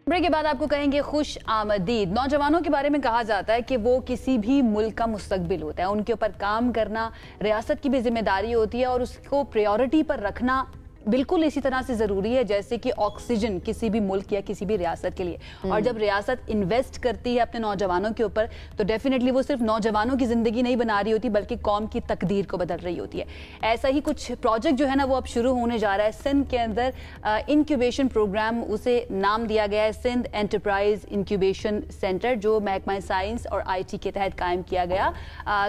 Break کے بعد آپ کو کہیں گے خوش آمدید۔ نوجوانوں کے بارے میں کہا جاتا ہے کہ وہ کسی بھی ملک کا مستقبل ہوتا ہے، ان کے اوپر کام کرنا ریاست کی بھی ذمہ داری ہوتی ہے اور اس کو پریورٹی پر رکھنا بالکل اسی طرح سے ضروری ہے جیسے کہ آکسیجن کسی بھی ملک یا کسی بھی ریاست کے لیے۔ اور جب ریاست انویسٹ کرتی ہے اپنے نوجوانوں کے اوپر تو ڈیفینیٹلی وہ صرف نوجوانوں کی زندگی نہیں بنا رہی ہوتی بلکہ قوم کی تقدیر کو بدل رہی ہوتی ہے۔ ایسا ہی کچھ پروجیکٹ جو ہے نا وہ اب شروع ہونے جا رہا ہے سندھ کے اندر۔ انکیوبیشن پروگرام، اسے نام دیا گیا ہے سندھ انٹرپرائز انکیوبیشن سینٹر، جو محکمہ سائنس اور آئی ٹی کے تحت قائم کیا گیا۔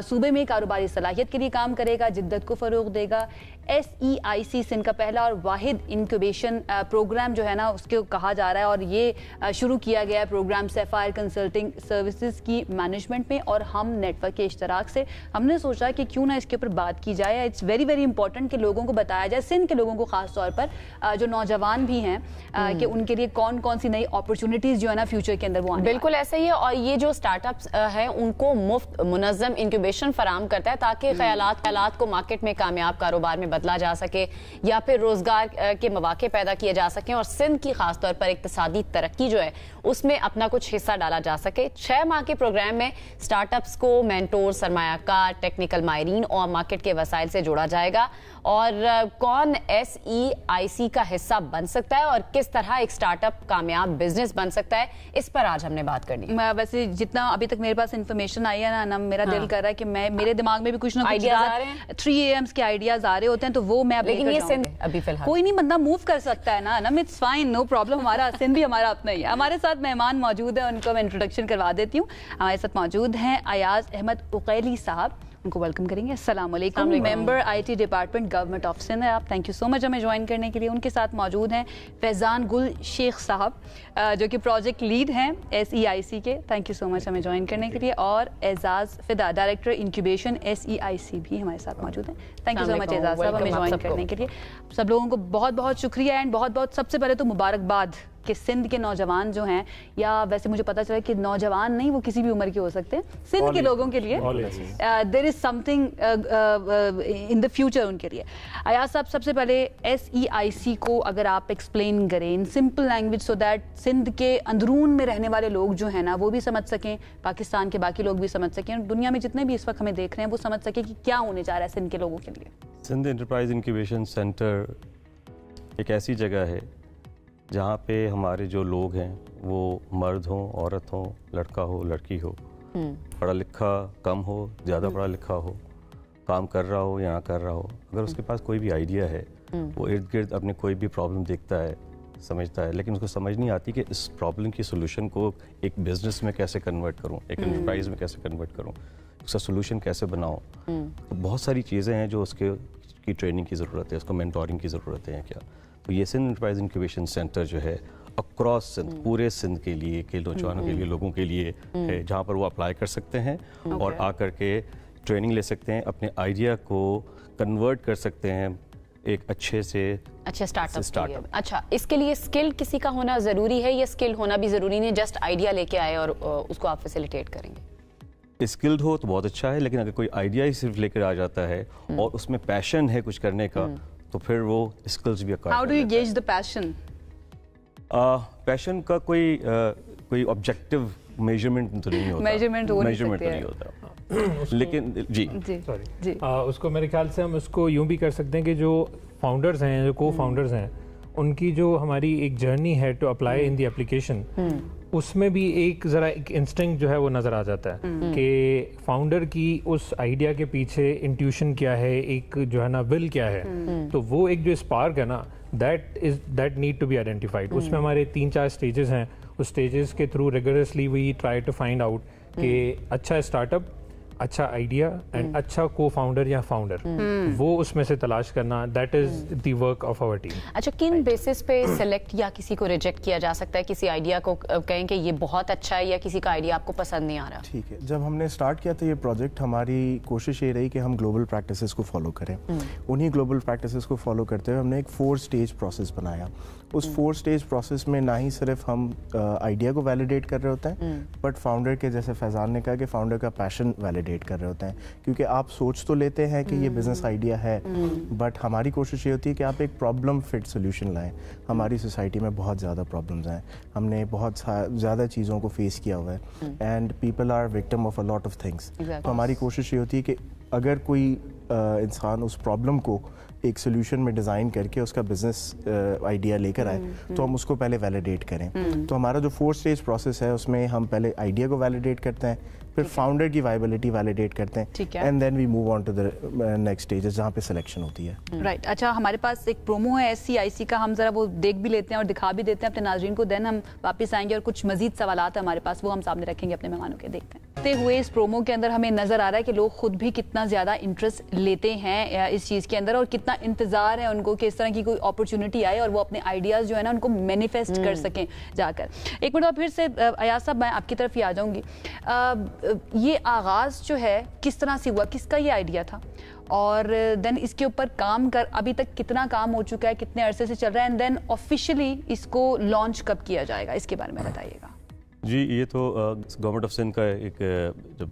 صوبے میں کاروباری صلاحیت کے لیے کام کرے گا، جدت کو فروغ دے گا۔ SEIC سندھ کا پہلا اور واحد انکیوبیشن پروگرام جو ہے نا اس کو کہا جا رہا ہے، اور یہ شروع کیا گیا ہے پروگرام سیفائر کنسلٹنگ سروسز کی مینجمنٹ میں اور ہم نیٹ ورک کے اشتراک سے۔ ہم نے سوچا کہ کیوں نہ اس کے اوپر بات کی جائے۔ اٹس ویری ویری امپورٹنٹ کہ لوگوں کو بتایا جائے، سندھ کے لوگوں کو خاص طور پر جو نوجوان بھی ہیں، کہ ان کے لیے کون کون سی نئی اپرچونٹیز جو ہے نا فیوچر کے اندر وہ آنے بالکل ایسا ہی ہے۔ اور یہ جو اسٹارٹ اپس ہیں ان کو مفت منظم انکیوبیشن فراہم کرتا ہے تاکہ خیالات کو مارکیٹ میں کامیاب کاروبار میں بدلا جا سکے یا پھر روزگار کے مواقع پیدا کیے جا سکیں اور سندھ کی خاص طور پر اقتصادی ترقی جو ہے اس میں اپنا کچھ حصہ ڈالا جا سکے۔ 6 ماہ کے پروگرام میں سٹارٹ اپس کو مینٹور، سرمایہ کار، ٹیکنیکل ماہرین اور مارکیٹ کے وسائل سے جوڑا جائے گا۔ اور کون SEIC کا حصہ بن سکتا ہے اور کس طرح ایک سٹارٹ اپ کامیاب بزنس بن سکتا ہے، اس پر آج ہم نے بات کرنی ہے۔ ویسے جتنا ابھی تک میرے پاس انفارمیشن آئی ہے نا، میرا دل کر رہا ہے کہ میرے دماغ میں بھی کچھ نہ کچھ 3 AM کے آئیڈیاز آ رہے ہوتے ہیں تو وہ میں لیکن یہ سندھ ابھی فی الحال کوئی نہیں بندہ موو کر سکتا ہے نا، اٹس فائن، نو پرابلم، ہمارا سندھ بھی ہمارا اپنا ہی ہے۔ ہمارے ساتھ مہمان موجود ہیں، ان کو میں انٹروڈکشن کروا دیتی ہوں۔ ہمارے ساتھ موجود ہیں ایاز احمد عقیلی صاحب، ان کو ویلکم کریں گے۔ السلام علیکم، ممبر IT department government of Sindh ہے آپ، تھینک یو سو مچ ہمیں جوائن کرنے کے لیے۔ ان کے ساتھ موجود ہیں فیضان گل شیخ صاحب جو کہ پروجیکٹ لیڈ ہیں SEIC کے، تھینک یو سو مچ ہمیں جوائن کرنے کے لیے۔ اور اعزاز فدا، ڈائریکٹر انکیوبیشن SEIC بھی ہمارے ساتھ موجود ہیں، تھینک یو سو مچ اعزاز صاحب ہمیں جوائن کرنے کے لیے۔ سب لوگوں کو بہت بہت شکریہ اینڈ بہت بہت سب سے پہلے تو مبارکباد کہ سندھ کے نوجوان جو ہیں، یا ویسے مجھے پتا چلا کہ نوجوان نہیں وہ کسی بھی عمر کے ہو سکتے ہیں، سندھ کے لوگوں کے لیے دیر از some thing in the future ان کے لیے۔ ایاز صاحب، سب سے پہلے SEIC کو اگر آپ ایکسپلین کریں ان simple language so that Sindh کے اندرون میں رہنے والے لوگ جو ہیں نا وہ بھی سمجھ سکیں، پاکستان کے باقی لوگ بھی سمجھ سکیں، اور دنیا میں جتنے بھی اس وقت ہمیں دیکھ رہے ہیں وہ سمجھ سکیں کہ کیا ہونے جا رہا ہے سندھ کے لوگوں کے لیے۔ سندھ انٹرپرائز انکیوبیشن سینٹر ایک ایسی جگہ ہے جہاں پہ ہمارے جو لوگ ہیں وہ مرد ہوں، عورت ہوں، لڑکا ہو، لڑکی ہو، پڑھا لکھا کم ہو، زیادہ پڑھا لکھا ہو، کام کر رہا ہو یا نہ کر رہا ہو، اگر اس کے پاس کوئی بھی آئیڈیا ہے، وہ ارد گرد اپنے کوئی بھی پرابلم دیکھتا ہے، سمجھتا ہے، لیکن اس کو سمجھ نہیں آتی کہ اس پرابلم کی سولوشن کو ایک بزنس میں کیسے کنورٹ کروں، ایک انٹرپرائز میں کیسے کنورٹ کروں، اس کا سولوشن کیسے بناؤں۔ تو بہت ساری چیزیں ہیں جو اس کی ٹریننگ کی ضرورت ہے، اس کو مینٹورنگ کی ضرورت ہے کیا۔ تو یہ سندھ انٹرپرائز انکیوبیشن سینٹر جو ہے اکراس سندھ، پورے سندھ کے لیے، کے نوجوانوں کے لیے، لوگوں کے لیے ہے، جہاں پر وہ اپلائی کر سکتے ہیں اور آ کر کے ٹریننگ لے سکتے ہیں، اپنے آئیڈیا کو کنورٹ کر سکتے ہیں ایک اچھے اسٹارٹ اپ۔ اچھا، اس کے لیے اسکل کسی کا ہونا ضروری ہے یا اسکل ہونا بھی ضروری نہیں، جسٹ آئیڈیا لے کے آئے اور اس کو آپ فیسیلیٹیٹ کریں گے؟ اسکلڈ ہو تو بہت اچھا ہے، لیکن اگر کوئی آئیڈیا ہی صرف لے کر آ جاتا ہے اور اس میں پیشن ہے کچھ کرنے کا تو پھر وہ اسکلز بھی how do you gauge the passion? Passion کا کوئی آبجیکٹیو میجرمنٹ تو نہیں ہوتا، لیکن جی اس کو میرے خیال سے ہم اس کو یوں بھی کر سکتے ہیں کہ جو فاؤنڈرز ہیں، جو کو فاؤنڈرز ہیں، ان کی جو ہماری ایک جرنی ہے to apply in the application, اس میں بھی ایک ذرا ایک انسٹنکٹ جو ہے وہ نظر آ جاتا ہے کہ فاؤنڈر کی اس آئیڈیا کے پیچھے انٹیوشن کیا ہے، ایک جو ہے نا ول کیا ہے، تو وہ ایک جو اسپارک ہے نا that need to be identified. اس میں ہمارے 3-4 اسٹیجز ہیں، اس اسٹیجز کے through regularly we try to find out کہ اچھا اسٹارٹ اپ، اچھا آئیڈیا اینڈ اچھا کو فاؤنڈر یا فاؤنڈر، وہ اس میں سے تلاش کرنا، that is the work of our team. اچھا، کن بیسس پہ سلیکٹ یا کسی کو ریجیکٹ کیا جا سکتا ہے؟ کسی آئیڈیا کو کہیں کہ یہ بہت اچھا ہے یا کسی کا آئیڈیا آپ کو پسند نہیں آ رہا؟ ٹھیک ہے، جب ہم نے اسٹارٹ کیا تھا یہ پروجیکٹ، ہماری کوشش یہ رہی کہ ہم گلوبل پریکٹسز کو فالو کریں۔ انہی گلوبل پریکٹسز کو فالو کرتے ہوئے ہم نے ایک 4 اسٹیج پروسیس بنایا۔ उस 4 स्टेज प्रोसेस में ना ही सिर्फ हम आइडिया को वैलिडेट कर रहे होते हैं, बट फाउंडर के, जैसे फैज़ान ने कहा कि फाउंडर का पैशन वैलिडेट कर रहे होते हैं, क्योंकि आप सोच तो लेते हैं कि ये बिज़नेस आइडिया है, बट हमारी कोशिश ये होती है कि आप एक प्रॉब्लम फिट सोल्यूशन लाएं। हमारी सोसाइटी में बहुत ज़्यादा प्रॉब्लम्स हैं, हमने बहुत ज़्यादा चीज़ों को फेस किया हुआ है, and people are victim of a lot of things. तो हमारी कोशिश ये होती है कि अगर कोई इंसान उस प्रॉब्लम को एक सोल्यूशन में डिज़ाइन करके उसका बिजनेस आइडिया लेकर आए, तो हम उसको पहले वैलिडेट करें। तो हमारा जो 4 स्टेज प्रोसेस है उसमें हम पहले आइडिया को वैलिडेट करते हैं, फिर फाउंडर की वायबिलिटी वैलिडेट करते हैं, and then we move on to the next stages जहाँ पे सिलेक्शन होती है। राइट। अच्छा, हमारे पास एक प्रोमो है SCIC का, हम जरा वो देख भी लेते हैं और दिखा भी देते हैं अपने नाज़रीन को, देन हम वापस आएंगे और कुछ मजीद सवालात है हमारे पास, वो हम सामने रखेंगे अपने मेहमानों के। देखते हैं हुए इस प्रोमो के अंदर हमें नजर आ रहा है कि लोग खुद भी कितना ज्यादा इंटरेस्ट लेते हैं इस चीज के अंदर, और कितना इंतजार है उनको कि इस तरह की कोई अपॉर्चुनिटी आए और वो अपने आइडियाज जो है ना उनको मैनिफेस्ट कर सकें जाकर। एक मिनट और फिर से अयाज साहब मैं आपकी तरफ ही आ जाऊंगी। ये आगाज जो है किस तरह से हुआ, किसका ये आइडिया था, और देन इसके ऊपर काम कर अभी तक कितना काम हो चुका है, कितने अरसे से चल रहा है, एंड देन ऑफिशियली इसको लॉन्च कब किया जाएगा, इसके बारे में बताइएगा। जी, ये तो गवर्नमेंट ऑफ सिंध का एक, जब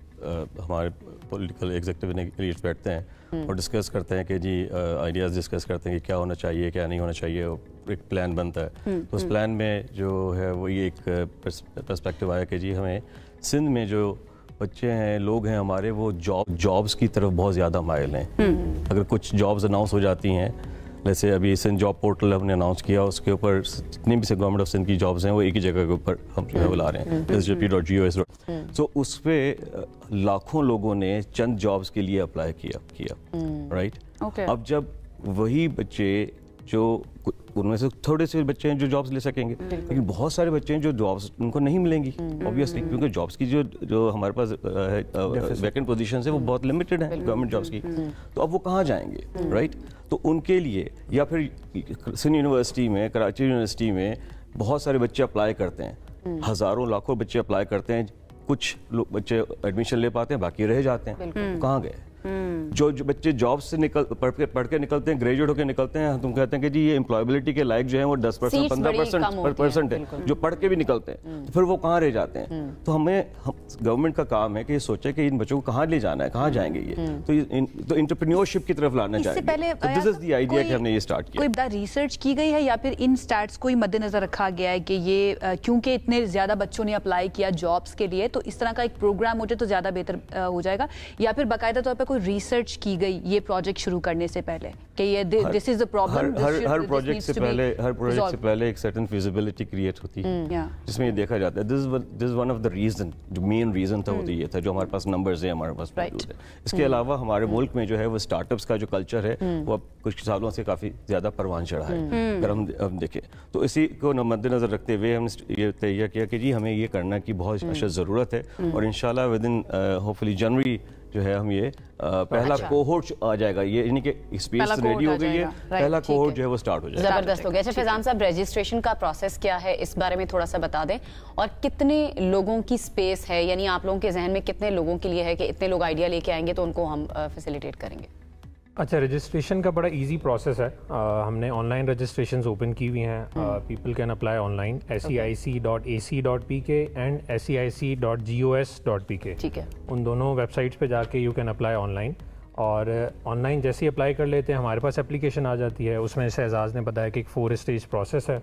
हमारे पॉलिटिकल एग्जीक्यूटिव बैठते हैं और डिस्कस करते हैं कि जी आइडियाज़ डिस्कस करते हैं कि क्या होना चाहिए, क्या नहीं होना चाहिए, एक प्लान बनता है। तो उस प्लान में जो है वो ये एक पर्सपेक्टिव आया कि जी हमें सिंध में जो बच्चे हैं, लोग हैं हमारे, वो जॉब्स की तरफ बहुत ज़्यादा माइल हैं। अगर कुछ जॉब्स अनाउंस हो जाती हैं, जैसे अभी सिंध जॉब पोर्टल हमने अनाउंस किया, उसके ऊपर जितनी भी से गवर्नमेंट ऑफ सिंध की जॉब्स हैं वो एक ही jgah के ऊपर हम जो है बुला रहे हैं, sjp.gos. तो उस पर लाखों लोगों ने चंद जॉब्स के लिए अप्लाई किया, राइट। अब जब वही बच्चे जो उनमें से थोड़े से बच्चे हैं जो जॉब्स ले सकेंगे, लेकिन बहुत सारे बच्चे हैं जो जॉब्स उनको नहीं मिलेंगी ऑब्वियसली, क्योंकि जॉब्स की जो हमारे पास वैकेंट पोजीशंस है वो बहुत लिमिटेड है गवर्नमेंट जॉब्स की। तो अब वो कहाँ जाएंगे, राइट। तो उनके लिए, या फिर सिंध यूनिवर्सिटी में, कराची यूनिवर्सिटी में बहुत सारे बच्चे अप्लाई करते हैं, हज़ारों लाखों बच्चे अप्लाई करते हैं, कुछ लोग बच्चे एडमिशन ले पाते हैं, बाकी रह जाते हैं। कहाँ गए? जो बच्चे जॉब से पढ़ के निकलते हैं, ग्रेजुएट होकर निकलते हैं, तुम कहते हैं कि जी ये एम्प्लॉयबिलिटी के लायक जो है वो 10% 15% है, जो पढ़ के भी निकलते हैं, तो फिर वो कहाँ रह जाते हैं। तो गवर्नमेंट का काम है कि ये सोचे कि इन बच्चों को कहाँ ले जाना है, कहाँ जाएंगे ये, तो एंटरप्रेन्योरशिप की तरफ लाना चाहिए। तो दिस इज द आइडिया कि हमने ये स्टार्ट किया। कोई रिसर्च की गई है या फिर इन स्टैट्स को ही मद्देनजर रखा गया है कि ये क्योंकि इतने ज्यादा बच्चों ने अप्लाई किया जॉब्स के लिए, तो इस तरह का एक प्रोग्राम हो जाए तो ज्यादा बेहतर हो जाएगा, या फिर बाकायदा तौर पर रिसर्च की गई ये प्रोजेक्ट शुरू करने से पहले कि ये this is the problem. Her project से पहले एक सर्टेन फिजिबिलिटी क्रिएट होती है जिसमें ये देखा जाता है this is one of the reason, जो मेन रीजन था वो तो ये था, जो हमारे पास नंबर्स है हमारे पास मौजूद है। इसके अलावा हमारे मुल्क में जो है वो स्टार्टअप्स का जो कल्चर है वो अब कुछ सालों से काफी ज्यादा परवान चढ़ा है। अगर हम देखें तो इसी को मद्देनजर रखते हुए हमने ये तय किया कि जी हमें ये करना की बहुत अशद ज़रूरत है, और इंशाल्लाह विद इन होपफुली जनवरी जो है हम ये पहला कोहोर्ट आ जाएगा, ये यानी कि स्पेस रेडी हो गई है, पहला कोहोर्ट जो है वो स्टार्ट हो जाएगा। जबरदस्त हो गया। अच्छा फैजान साहब, रजिस्ट्रेशन का प्रोसेस क्या है, इस बारे में थोड़ा सा बता दें, और कितने लोगों की स्पेस है, यानी आप लोगों के जहन में कितने लोगों के लिए है कि इतने लोग आइडिया लेके आएंगे तो उनको हम फैसिलिटेट करेंगे। अच्छा, रजिस्ट्रेशन का बड़ा इजी प्रोसेस है। हमने ऑनलाइन रजिस्ट्रेशंस ओपन की हुई हैं। People can apply online SCIC.ac.pk and SCIC.gos.pk। ठीक है, उन दोनों वेबसाइट्स पे जाके यू कैन अप्लाई ऑनलाइन, और ऑनलाइन जैसे ही अप्लाई कर लेते हैं हमारे पास एप्लीकेशन आ जाती है। उसमें से एजाज ने बताया कि एक 4 स्टेज प्रोसेस है।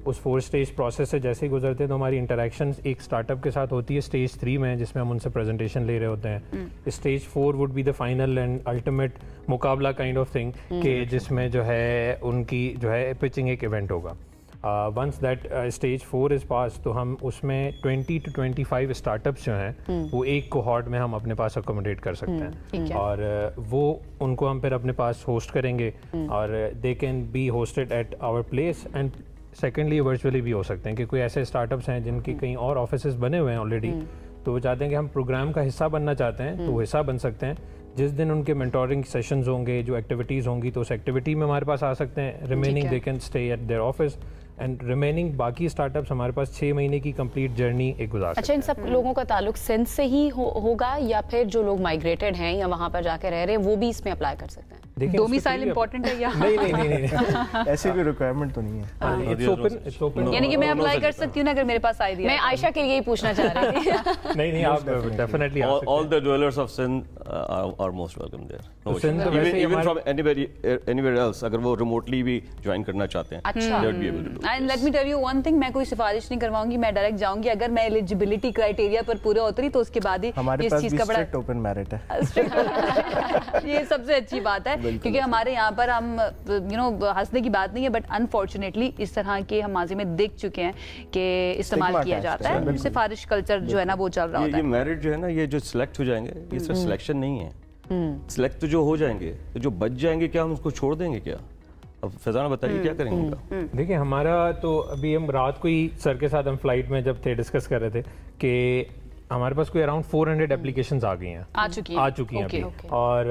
उस 4 स्टेज प्रोसेस से जैसे ही गुजरते हैं तो हमारी इंटरेक्शन एक स्टार्टअप के साथ होती है स्टेज 3 में, जिसमें हम उनसे प्रेजेंटेशन ले रहे होते हैं। Stage 4 would be the final and ultimate मुकाबला काइंड ऑफ थिंग, कि जिसमें जो है उनकी जो है पिचिंग एक इवेंट होगा। Once that stage 4 is pass, तो हम उसमें 20 to 25 स्टार्टअप्स जो हैं वो एक कोहॉर्ट में हम अपने पास अकोमोडेट कर सकते हैं, और वो उनको हम फिर अपने पास होस्ट करेंगे, और they can be hosted at our place, and secondly virtually भी हो सकते हैं कि कोई ऐसे स्टार्टअप्स हैं जिनकी कहीं और ऑफिसेज बने हुए हैं ऑलरेडी, तो वो चाहते हैं कि हम प्रोग्राम का हिस्सा बनना चाहते हैं, तो वो हिस्सा बन सकते हैं। जिस दिन उनके मेंटोरिंग सेशंस होंगे, जो एक्टिविटीज़ होंगी, तो उस एक्टिविटी में हमारे पास आ सकते हैं। Remaining they can stay at their office, and remaining बाकी स्टार्टअप्स हमारे पास 6 महीने की कंप्लीट जर्नी एक गुजार। अच्छा, इन सब लोगों का ताल्लुक सिंध से ही होगा, या फिर जो लोग माइग्रेटेड हैं या वहाँ पर जाके रह रहे हैं वो भी इसमें अप्लाई कर सकते हैं? डोमिसाइल इंपॉर्टेंट है या नहीं ऐसी कोई रिक्वायरमेंट तो नहीं है। इट्स ओपन यानी कि मैं अप्लाई कर सकती हूँ ना अगर मेरे पास आइडिया। मैं आयशा के लिए ही पूछना चाह रही थी। नहीं आप definitely all the dwellers of Sindh are most welcome there. No issue. Sindh तो वैसे ही even from anywhere else, अगर वो remotely भी ज्वाइन करना चाहते हैं, अच्छा। they would be able to do. And let me tell you one thing, मैं कोई सिफारिश नहीं करवाऊंगी, मैं डायरेक्ट जाऊंगी। अगर मैं एलिजिबिलिटी क्राइटेरिया पर पूरे उतरी तो उसके बाद ही हमारे इस पास चीज भी का बड़ा स्ट्रिक्ट ओपन मेरिट है। ये सबसे अच्छी बात है, क्योंकि हमारे यहाँ पर हम हंसने की बात नहीं है, बट अनफॉर्चुनेटली इस तरह के हम माजी में देख चुके हैं कि इस्तेमाल किया जाता है, सिफारिश कल्चर जो है ना वो चल रहा होता है। ये मेरिट जो है ना, ये जो सिलेक्ट हो जाएंगे, ये सिर्फ सिलेक्शन नहीं है। सिलेक्ट तो जो हो जाएंगे, तो जो बच जाएंगे क्या हम उसको छोड़ देंगे क्या? अब फैजाना बताइए क्या करेंगे उनका? देखिए हमारा तो अभी हम रात को ही सर के साथ हम फ्लाइट में जब थे डिस्कस कर रहे थे कि हमारे पास कोई अराउंड 400 एप्लीकेशंस आ गई हैं, आ चुकी हैं अभी। और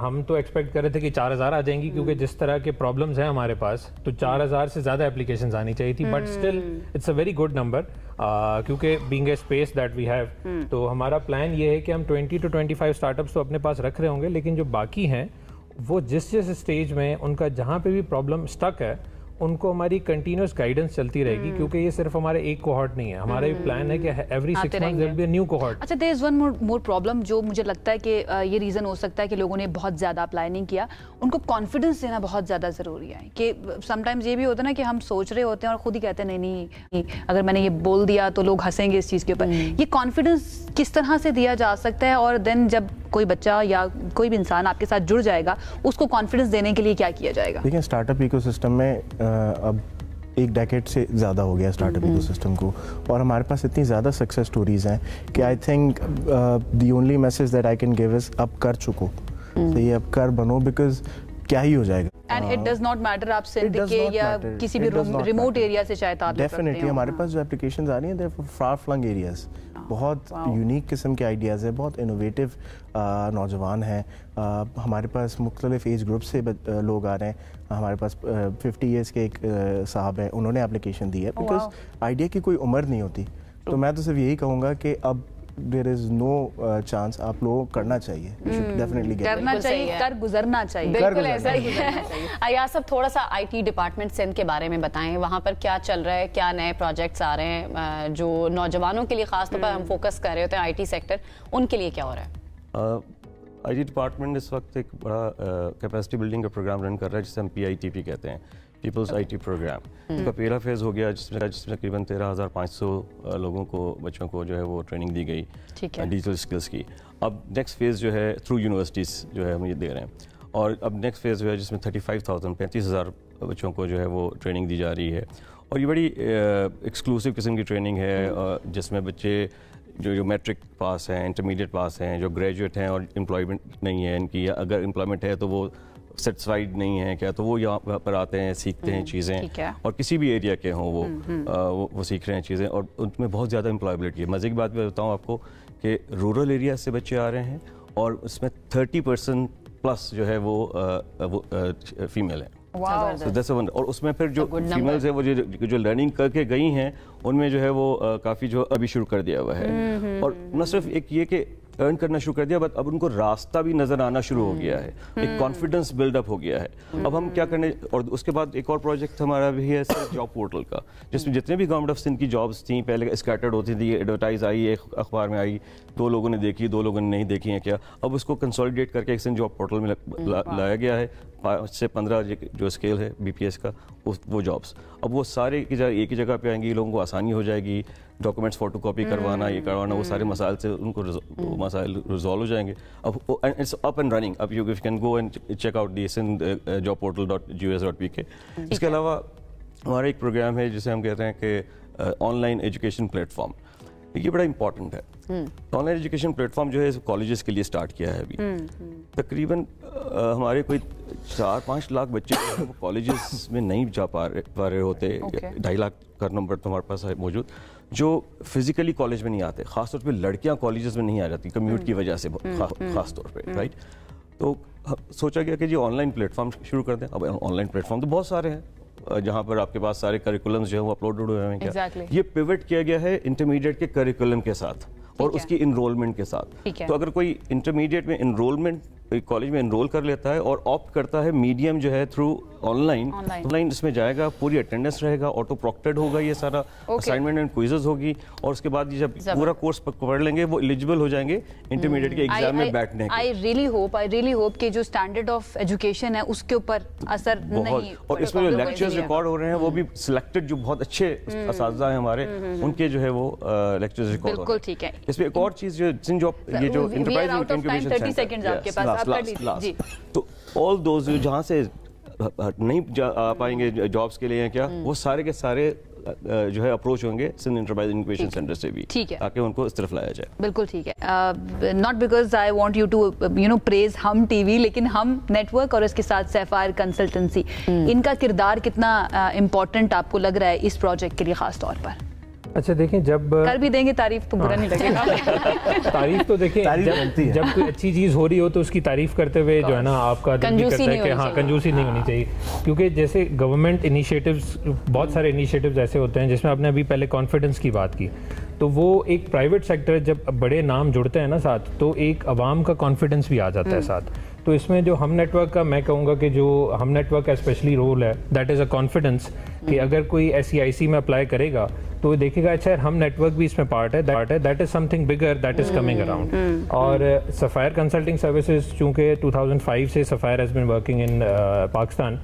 हम तो एक्सपेक्ट कर रहे थे कि 4000 आ जाएंगी, क्योंकि जिस तरह के प्रॉब्लम्स हैं हमारे पास, तो 4000 से ज़्यादा एप्लीकेशंस आनी चाहिए थी। But still it's a very good number, क्योंकि being a space that we have, तो हमारा प्लान ये है कि हम 20 to 25 स्टार्टअप्स तो अपने पास रख रहे होंगे, लेकिन जो बाकी हैं वो जिस स्टेज में उनका जहाँ पे भी प्रॉब्लम स्टक है उनको हमारी कंटिन्यूस गाइडेंस चलती रहेगी, क्योंकि ये सिर्फ हमारे एक कोहॉर्ट नहीं है, हमारा ये प्लान है कि every 6 months there will be a new cohort. अच्छा, there is one more problem जो मुझे लगता है कि ये रीज़न हो सकता है कि लोगों ने बहुत ज़्यादा अप्लाई नहीं किया। उनको कॉन्फिडेंस देना बहुत ज़्यादा ज़रूरी है कि समटाइम्स ये भी होता है ना कि हम सोच रहे होते हैं और खुद ही कहते हैं नहीं अगर मैंने ये बोल दिया तो लोग हंसेंगे इस चीज़ के ऊपर। ये कॉन्फिडेंस किस तरह से दिया जा सकता है, और देन जब कोई बच्चा या कोई भी इंसान आपके साथ जुड़ जाएगा उसको कॉन्फिडेंस देने के लिए क्या किया जाएगा? देखिए स्टार्टअप इकोसिस्टम में अब एक डेकेड से ज़्यादा हो गया स्टार्टअप इकोसिस्टम को, और हमारे पास इतनी ज़्यादा सक्सेस स्टोरीज हैं कि I think the only message that I can give is अब कर चुको, तो ये अब कर बनो, बिकॉज क्या ही हो जाएगा। And it does not matter आप सिंध के या किसी भी रिमोट एरिया से चाहे ताल्लुक रखते हैं। डेफिनेटली हमारे पास जो एप्लीकेशंस आ रही हैं देयर फार फ्लंग एरियाज, बहुत यूनिक किस्म के आइडियाज़ है, बहुत इनोवेटिव नौजवान हैं। हमारे पास मुख्तलिफ एज ग्रुप से लोग आ रहे हैं। हमारे पास 50 ईयर्स के एक साहब हैं, उन्होंने एप्लीकेशन दी है, बिकॉज आइडिया की कोई उम्र नहीं होती। तो मैं तो सिर्फ यही कहूँगा कि अब देयर इज नो चांस, आप लोगों को करना चाहिए, डेफिनेटली करना चाहिए, कर गुजरना चाहिए। बिल्कुल ऐसा ही है। अय्याज साहब, थोड़ा सा आईटी डिपार्टमेंट सिंध के बारे में बताएं, वहाँ पर क्या चल रहा है, क्या नए प्रोजेक्ट्स आ रहे हैं जो नौजवानों के लिए खासतौर पर हम फोकस कर रहे होते हैं, आईटी सेक्टर, उनके लिए क्या हो रहा है? आईटी डिपार्टमेंट इस वक्त एक बड़ा कैपेसिटी बिल्डिंग का प्रोग्राम रन कर रहा है जिसे हम PITP कहते हैं, पीपल्स IT प्रोग्राम। इसका पहला फेज़ हो गया जिसमें तकरीबन 13,500 लोगों को, बच्चों को जो है वो ट्रेनिंग दी गई डिजिटल स्किल्स की। अब नेक्स्ट फेज़ जो है थ्रू यूनिवर्सिटीज़ जो है हम ये दे रहे हैं, और अब नेक्स्ट फेज़ जो है जिसमें 35,000 बच्चों को जो है वो ट्रेनिंग दी जा रही है। और ये बड़ी एक्सक्लूसिव किस्म की ट्रेनिंग है जिसमें बच्चे जो मैट्रिक पास हैं, इंटरमीडिएट पास हैं, जो ग्रेजुएट हैं और एम्प्लॉयमेंट नहीं है इनकी, या अगर एम्प्लॉयमेंट है तो वो सेटिस्फाइड नहीं है क्या, तो वो यहाँ पर आते हैं, सीखते हैं चीज़ें, और किसी भी एरिया के हों वो सीख रहे हैं चीज़ें, और उनमें बहुत ज़्यादा एम्प्लॉयबिलिटी है। मज़े की बात मैं बताऊँ आपको कि रूरल एरिया से बच्चे आ रहे हैं और उसमें 30% प्लस जो है वो फीमेल है। और उसमें फिर जो फीमेल्स है वो जो लर्निंग करके गई हैं उनमें जो है वो काफ़ी जो अभी शुरू कर दिया हुआ है, और न सिर्फ एक ये कि अर्न करना शुरू कर दिया, बट अब उनको रास्ता भी नजर आना शुरू हो गया है, एक कॉन्फिडेंस बिल्डअप हो गया है। अब हम क्या करने, और उसके बाद एक और प्रोजेक्ट हमारा भी है जॉब पोर्टल का, जिसमें जितने भी गवर्नमेंट ऑफ सिंध की जॉब्स थी पहले स्कैटर्ड होती थी, एडवर्टाइज आई, एक अखबार में आई, 2 लोगों ने देखी, 2 लोगों ने नहीं देखी है क्या, अब उसको कंसोलिडेट करके एक जॉब पोर्टल में लाया गया है। 5 से 15 जो स्केल है BPS का, वो जॉब्स अब वो सारे एक ही जगह पे आएंगी, लोगों को आसानी हो जाएगी, डॉक्यूमेंट्स फोटोकॉपी करवाना, ये करवाना, वो सारे मसाइल से उनको मसाइल रिजॉल्व हो जाएंगे। अब इट्स अप एंड रनिंग। अब you can go and check out the jobportal.gus.pk। इसके अलावा हमारा एक प्रोग्राम है जिसे हम कहते हैं कि ऑनलाइन एजुकेशन प्लेटफॉर्म, ये बड़ा इंपॉर्टेंट है। ऑनलाइन एजुकेशन प्लेटफॉर्म जो है कॉलेजेस के लिए स्टार्ट किया है अभी। तकरीबन हमारे कोई 4-5 लाख बच्चे कॉलेजेस में नहीं जा पा रहे होते, 2.5 लाख का नंबर तो हमारे पास है मौजूद, जो फिजिकली कॉलेज में नहीं आते। खासतौर पे लड़कियां कॉलेजेस में नहीं आ जाती कम्यूट की वजह से, खास तौर पे, राइट। तो सोचा गया कि जी ऑनलाइन प्लेटफॉर्म शुरू कर दें। अब ऑनलाइन प्लेटफॉर्म तो बहुत सारे हैं जहाँ पर आपके पास सारे करिकुलम्स जो है वो अपलोडेड हुए हैं। क्या ये पिवट किया गया है इंटरमीडिएट के करिकुलम के साथ और उसकी इनरोलमेंट के साथ। तो अगर कोई इंटरमीडिएट में इनरोलमेंट کالج میں انرول کر لیتا ہے اور آپٹ کرتا ہے میڈیم جو ہے تھرو آن لائن اس میں جائے گا, پوری اٹینڈنس رہے گا, آٹو پروکٹڈ ہوگا, یہ سارا اسائنمنٹ اینڈ کوئزز ہوگی, اور اس کے بعد جب پورا کورس پڑھ لیں گے وہ ایلیجیبل ہو جائیں گے انٹرمیڈیٹ کے ایگزام میں بیٹھنے کے. آئی ریئلی ہوپ کہ جو اسٹینڈرڈ آف ایجوکیشن ہے اس کے اوپر اثر نہیں, اور اس میں جو لیکچرز ریکارڈ ہو رہے ہیں وہ بھی سلیکٹڈ جو بہت اچھے اساتذہ ہیں ہمارے, ان کے جو ہے وہ لیکچرز ریکارڈ ہو رہے ہیں. بالکل ٹھیک ہے. اس میں ایک اور چیز جو یہ جو انٹرپرائز انکیوبیشن 30 سیکنڈز آپ کے پاس, آپ کر لیجیے. تو آل دوز جہاں سے نہیں آ پائیں گے جابس کے لیے کیا, وہ سارے کے سارے جو ہے اپروچ ہوں گے سندھ انٹرپرائز انکیوبیشن سینٹر سے بھی, تاکہ ان کو اس طرف لایا جائے. بالکل ٹھیک ہے. Not because I want you to praise Hum TV وی, لیکن ہم نیٹ ورک اور اس کے ساتھ سیفائر کنسلٹنسی, ان کا کردار کتنا امپورٹنٹ آپ کو لگ رہا ہے اس پروجیکٹ کے لیے خاص طور پر؟ اچھا دیکھیں, جب کر بھی دیں گے تعریف تو برا نہیں لگے گا. تعریف تو دیکھیں جب کوئی اچھی چیز ہو رہی ہو تو اس کی تعریف کرتے ہوئے جو ہے نا آپ کا دل بھی کرتا ہے کہ ہاں کنجوسی نہیں ہونی چاہیے, کیونکہ جیسے گورنمنٹ انیشیٹوز, بہت سارے انیشیٹوز ایسے ہوتے ہیں جس میں آپ نے ابھی پہلے کانفیڈنس کی بات کی, تو وہ ایک پرائیویٹ سیکٹر جب بڑے نام جڑتے ہیں نا ساتھ, تو ایک عوام کا کانفیڈنس بھی آ جاتا ہے ساتھ. تو اس میں جو ہم نیٹ ورک کا, میں کہوں گا کہ جو ہم نیٹ ورک کا اسپیشلی رول ہے, دیٹ از اے کانفیڈنس, کہ اگر کوئی SEIC میں اپلائی کرے گا تو وہ دیکھے گا اچھا ہم نیٹ ورک بھی اس میں پارٹ ہے, that is some thing bigger that is coming around. اور سفائر کنسلٹنگ سروسز چونکہ 2005 سے sapphire has been working in Pakistan,